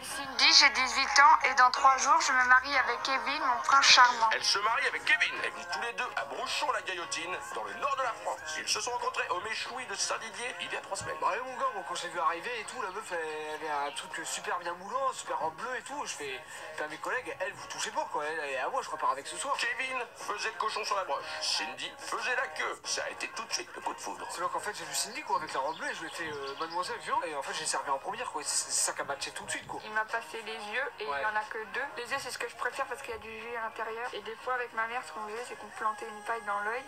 Cindy, j'ai 18 ans et dans 3 jours, je me marie avec Kevin, mon prince charmant. Elle se marie avec Kevin. Elles vivent tous les deux à Brouchon-la-Gaillotine, dans le nord de la France. Ils se sont rencontrés au Méchoui de Saint-Didier il y a 3 semaines. Bah ouais mon gars, quand j'ai vu arriver et tout, la meuf elle avait un truc super bien moulant, super en bleu et tout. Je fais à mes collègues, elle vous touchez pas quoi, elle est à moi, je repars avec ce soir. Kevin faisait le cochon sur la broche. Cindy faisait la queue. Ça a été tout de suite le coup de foudre. C'est là qu'en fait j'ai vu Cindy quoi avec la robe bleue et je lui ai fait mademoiselle viens et en fait j'ai servi en première quoi, c'est ça qui a matché tout de suite quoi. Il m'a passé les yeux et il n'y en a que 2. Les yeux c'est ce que je préfère parce qu'il y a du jus à l'intérieur. Et des fois avec ma mère ce qu'on faisait c'est qu'on plantait une paille dans l'œil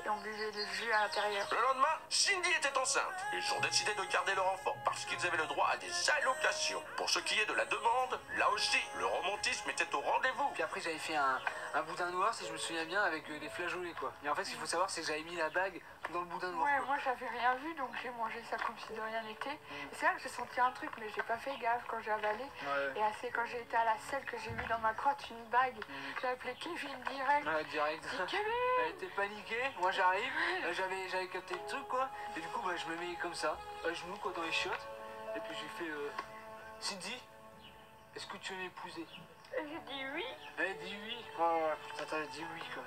et on buvait le jus à l'intérieur. Le lendemain, Cindy était enceinte. Ils ont décidé de garder leur enfant parce qu'ils avaient le droit à des allocations. Pour ce qui est de la demande, là aussi, le romantisme était au rendez-vous. Puis après j'avais fait un boudin noir si je me souviens bien avec des flageolets quoi. Et en fait ce qu'il faut savoir c'est que j'avais mis la bague dans le boudin noir. Ouais, moi j'avais rien vu donc j'ai mangé ça comme si de rien n'était. Et c'est là que j'ai senti un truc mais j'ai pas fait gaffe quand j'ai avalé. Ouais. Et assez quand j'ai été à la selle que j'ai vu dans ma crotte une bague. J'ai appelé Kevin direct. Ouais, direct. Kevin. Elle était paniquée, moi j'arrive, j'avais capté le truc quoi. Et du coup bah, je me mets comme ça, à genoux quoi dans les chiottes. Et puis j'ai fait Cindy, est-ce que tu veux m'épouser? J'ai dit oui. Elle dit oui. Oh putain t'as dit oui quoi.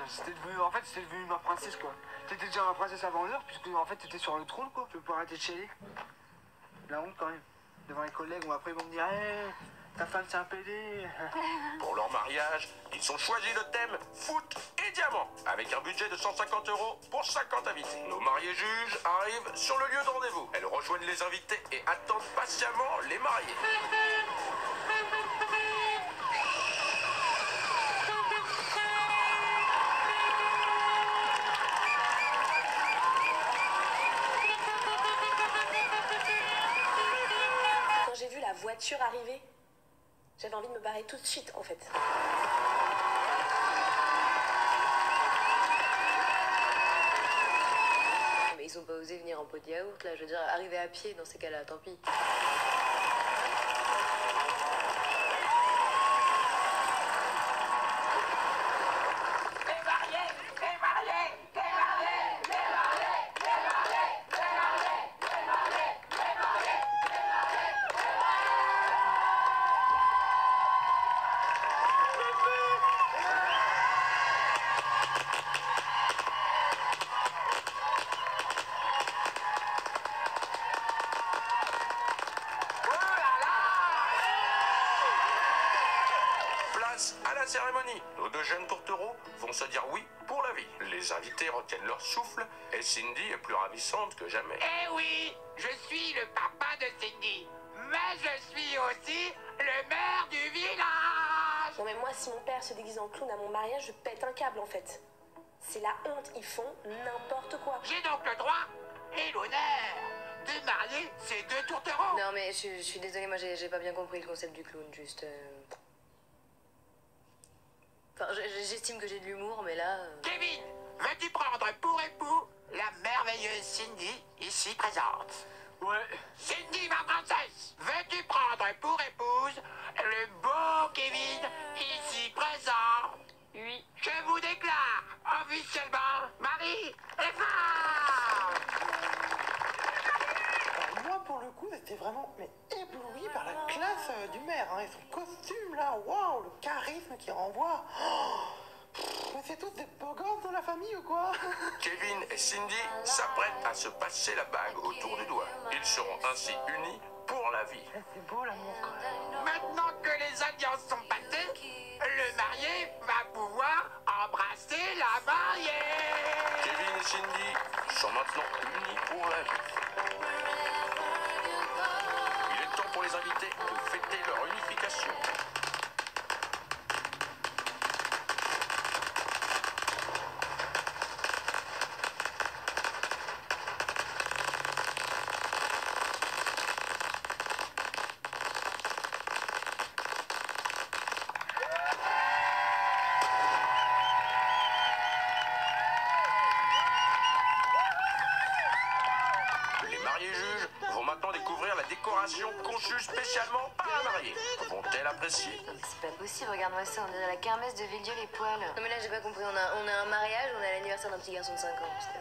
C'était devenu, en fait c'était devenu ma princesse quoi. T'étais déjà ma princesse avant l'heure puisque en fait t'étais sur le trône quoi. Tu peux pas arrêter de chialer. La honte quand même. Devant les collègues ou après ils vont me dire hey, ta femme c'est un PD. Pour leur mariage, ils ont choisi le thème foot et diamant, avec un budget de 150 € pour 50 invités. Nos mariés juges arrivent sur le lieu de rendez-vous. Elles rejoignent les invités et attendent patiemment les mariés. Quand j'ai vu la voiture arriver, j'avais envie de me barrer tout de suite en fait. Mais ils ont pas osé venir en pot de yaourt là, je veux dire, arriver à pied dans ces cas-là, tant pis. À la cérémonie, nos 2 jeunes tourtereaux vont se dire oui pour la vie. Les invités retiennent leur souffle et Cindy est plus ravissante que jamais. Eh oui, je suis le papa de Cindy, mais je suis aussi le maire du village. Non mais moi si mon père se déguise en clown à mon mariage, je pète un câble en fait. C'est la honte, ils font n'importe quoi. J'ai donc le droit et l'honneur de marier ces 2 tourtereaux. Non mais je suis désolée, moi j'ai pas bien compris le concept du clown, juste... Enfin, j'estime que j'ai de l'humour, mais là... Kevin, veux-tu prendre pour époux la merveilleuse Cindy ici présente? Ouais. Cindy, ma princesse, veux-tu prendre pour épouse le beau Kevin ici présent? Oui. Je vous déclare officiellement mari et femme. Moi, pour le coup, j'étais vraiment ébloui par la classe du maire et son costume là. Waouh, le charisme qu'il renvoie. Mais c'est tous des beaux gosses dans la famille ou quoi? Kevin et Cindy s'apprêtent à se passer la bague autour du doigt. Ils seront ainsi unis pour la vie. C'est beau l'amour quand même. Maintenant que les alliances sont passées, le marié va pouvoir embrasser la mariée. Kevin et Cindy sont maintenant unis pour la vie. Il est temps pour les invités de fêter leur unification. Les juges vont maintenant découvrir la décoration conçue spécialement par la mariée. Vont-elles apprécier? C'est pas possible, regarde-moi ça, on est à la kermesse de Villedieu les poils. Non mais là j'ai pas compris, on a un mariage, on est à l'anniversaire d'un petit garçon de 5 ans. Parce que,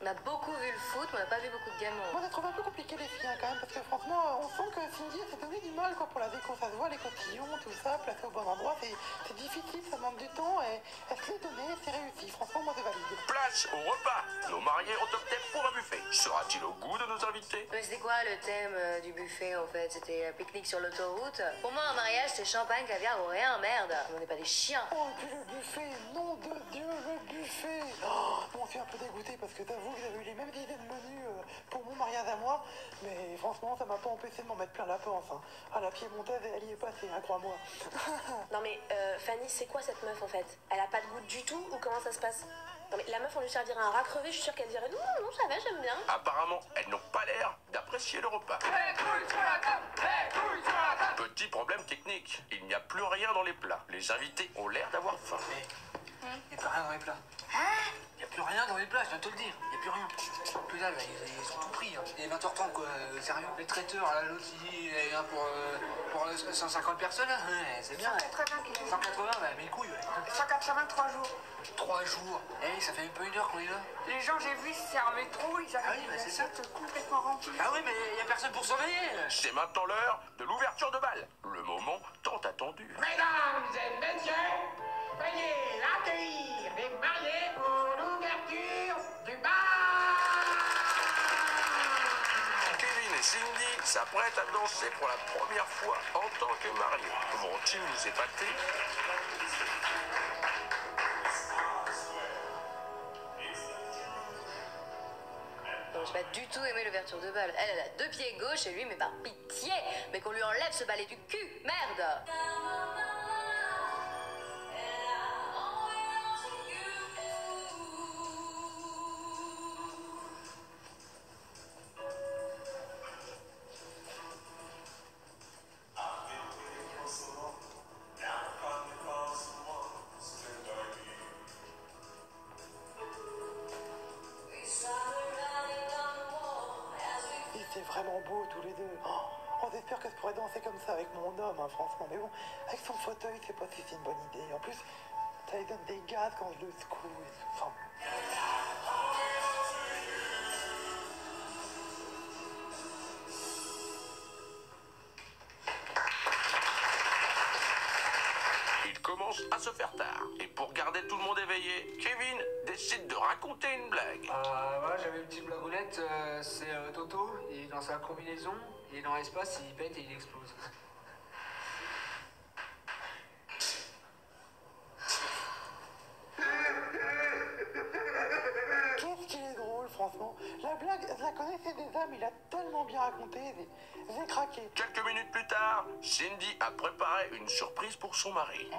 on a beaucoup vu le foot, mais on a pas vu beaucoup de gamins. Moi, j'ai trouvé un peu compliqué les filles hein, quand même, parce que franchement, on sent que Cindy s'est donné mal quoi pour la déco, ça se voit les cotillons, tout ça, placé au bon endroit, c'est difficile, ça demande du temps et elle se l'est donné, c'est réussi, franchement moi c'est valide. Place au repas. Nos mariés ont opté pour un buffet. Sera-t-il au goût de nos invités? Mais c'était quoi le thème du buffet en fait? C'était pique-nique sur l'autoroute? Pour moi un mariage c'est champagne, caviar ou rien, merde. On n'est pas des chiens. Oh et puis le buffet, nom de Dieu, le buffet. Oh, bon, je suis un peu dégoûté parce que t'avoues que j'avais eu les mêmes idées de menu pour mon mariage à moi, mais franchement ça m'a pas empêché de m'en mettre plein la panse. Hein. Ah la piémontaise elle y est passée, hein, crois-moi. Non mais Fanny, c'est quoi cette meuf en fait? Elle a pas de goût du tout ou comment ça se passe? Non mais la meuf on lui servirait un rat crevé, je suis sûre qu'elle dirait non, non, ça va, j'aime bien. Apparemment, elles n'ont pas l'air d'apprécier le repas. Petit problème technique, il n'y a plus rien dans les plats. Les invités ont l'air d'avoir faim. Il n'y a plus rien dans les plats. Il n'y a plus rien dans les plats, je viens de te le dire. Il n'y a plus rien. Plus là, ils ont tout pris. Hein. Il est 20h30 quoi, sérieux. Les traiteurs, là, l'autre il est là pour 150 personnes, là. Ouais, c'est bien. 180 kilos. 180, bah, mais les couilles, ouais. 183 jours. 3 jours. Eh, ça fait même pas 1 heure qu'on est là. Les gens, j'ai vu, se servaient trop, ils Ah oui, avaient bah, des c'est ça. assiettes complètement remplies. Ah oui, mais il n'y a personne pour surveiller. C'est maintenant l'heure de l'ouverture de bal. Le moment tant attendu. Mesdames et messieurs, veuillez accueillir les mariés pour l'ouverture du bal. Kevin et Cindy s'apprêtent à danser pour la première fois en tant que mariés. Vont-ils nous épater? Donc j'ai pas du tout aimé l'ouverture de bal. Elle a 2 pieds gauche et lui, mais par pitié, mais qu'on lui enlève ce balai du cul, merde. Ils étaient vraiment beaux tous les deux. Oh, on espère que je pourrais danser comme ça avec mon homme, hein, franchement. Mais bon, avec son fauteuil, c'est pas si c'est une bonne idée. En plus, ça lui donne des gaz quand je le secoue et tout. Enfin, Il commence à se faire tard. Et pour garder tout le monde éveillé, Kevin décide de raconter une blague. Voilà, j'avais une petite blagounette, c'est Toto, il est dans sa combinaison, il est dans l'espace, il pète et il explose. qu'est-ce qu'il est drôle, franchement. La blague, je la connaissais déjà, mais il a tellement bien raconté. J'ai craqué. Quelques minutes plus tard, Cindy a préparé une surprise pour son mari.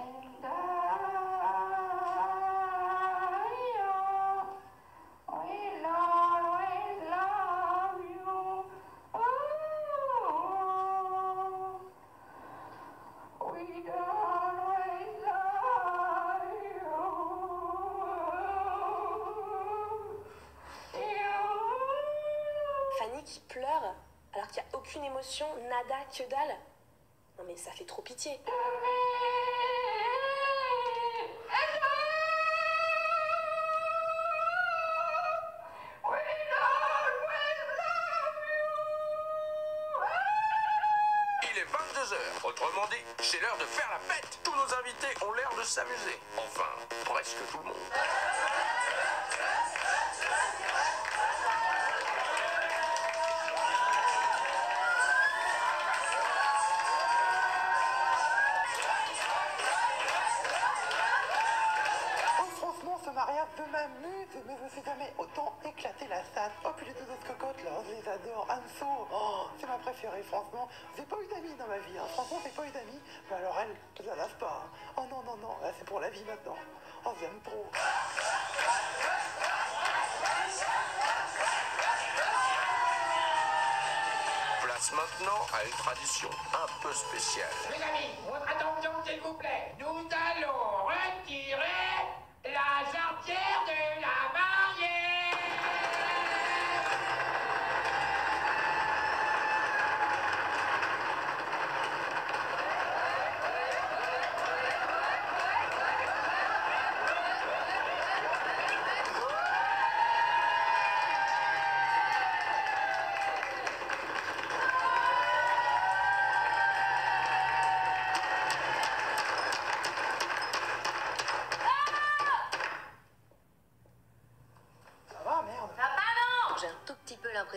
Fanny qui pleure alors qu'il n'y a aucune émotion, nada, que dalle. Non mais ça fait trop pitié. Il est 22h. Autrement dit, c'est l'heure de faire la fête. Tous nos invités ont l'air de s'amuser. Enfin, presque tout le monde. Oh, franchement, ce mariage de m'amuse, mais je me suis jamais autant éclaté la salle. Oh, puis les deux autres cocottes, là, je les adore. Anso, oh, c'est ma préférée, franchement. J'ai pas eu d'amis dans ma vie, hein. Franchement, j'ai pas eu d'amis. Mais alors, elle, je la lâche pas. Hein. Oh non, non, non, là, c'est pour la vie maintenant. Oh, j'aime trop. Place maintenant à une tradition un peu spéciale. Mes amis, votre attention s'il vous plaît. Nous allons retirer la jarretière de la mariée.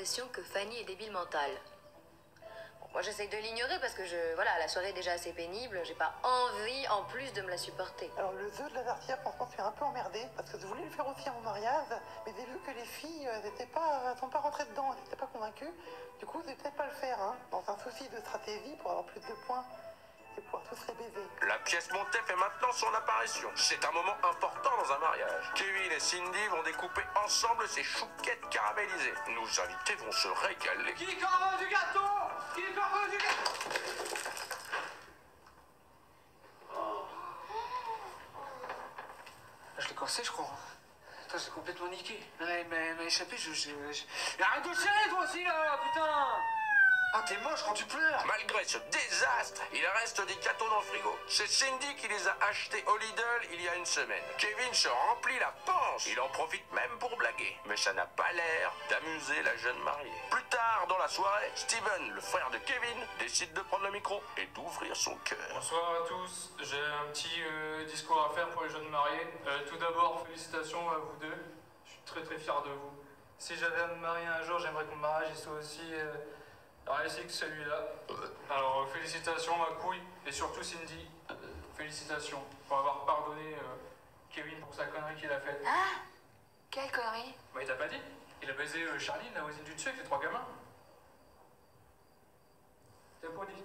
l'impression que Fanny est débile mentale. Bon, moi, j'essaye de l'ignorer parce que voilà, la soirée est déjà assez pénible. J'ai pas envie, en plus, de me la supporter. Alors le jeu de l'avertir, franchement, je suis un peu emmerdée parce que je voulais le faire aussi à mon mariage, mais j'ai vu que les filles elles sont pas rentrées dedans, elles n'étaient pas convaincues. Du coup, je vais peut-être pas le faire, hein, dans un souci de stratégie pour avoir plus de points et pouvoir tous les baiser. La pièce montée fait maintenant son apparition. C'est un moment important dans un mariage. Kevin et Cindy vont découper ensemble ces chouquettes caramélisées. Nos invités vont se régaler. Qui veut du gâteau? Qui veut du gâteau? Je l'ai corsé, je crois. Putain, c'est complètement niqué. Elle m'a échappé, Arrête de serrer, toi aussi, là, putain! Ah, t'es moche quand tu pleures! Malgré ce désastre, il reste des gâteaux dans le frigo. C'est Cindy qui les a achetés au Lidl il y a une semaine. Kevin se remplit la panse. Il en profite même pour blaguer. Mais ça n'a pas l'air d'amuser la jeune mariée. Plus tard dans la soirée, Steven, le frère de Kevin, décide de prendre le micro et d'ouvrir son cœur. Bonsoir à tous. J'ai un petit discours à faire pour les jeunes mariés. Tout d'abord, félicitations à vous deux. Je suis très très fier de vous. Si j'avais à me marier un jour, j'aimerais que mon mariage il soit aussi réussi que celui-là. Alors félicitations ma couille et surtout Cindy. Félicitations pour avoir pardonné Kevin pour sa connerie qu'il a faite. Ah, quelle connerie. Bah il t'a pas dit? Il a baisé Charline, la voisine du dessus avec les 3 gamins. T'as pas dit?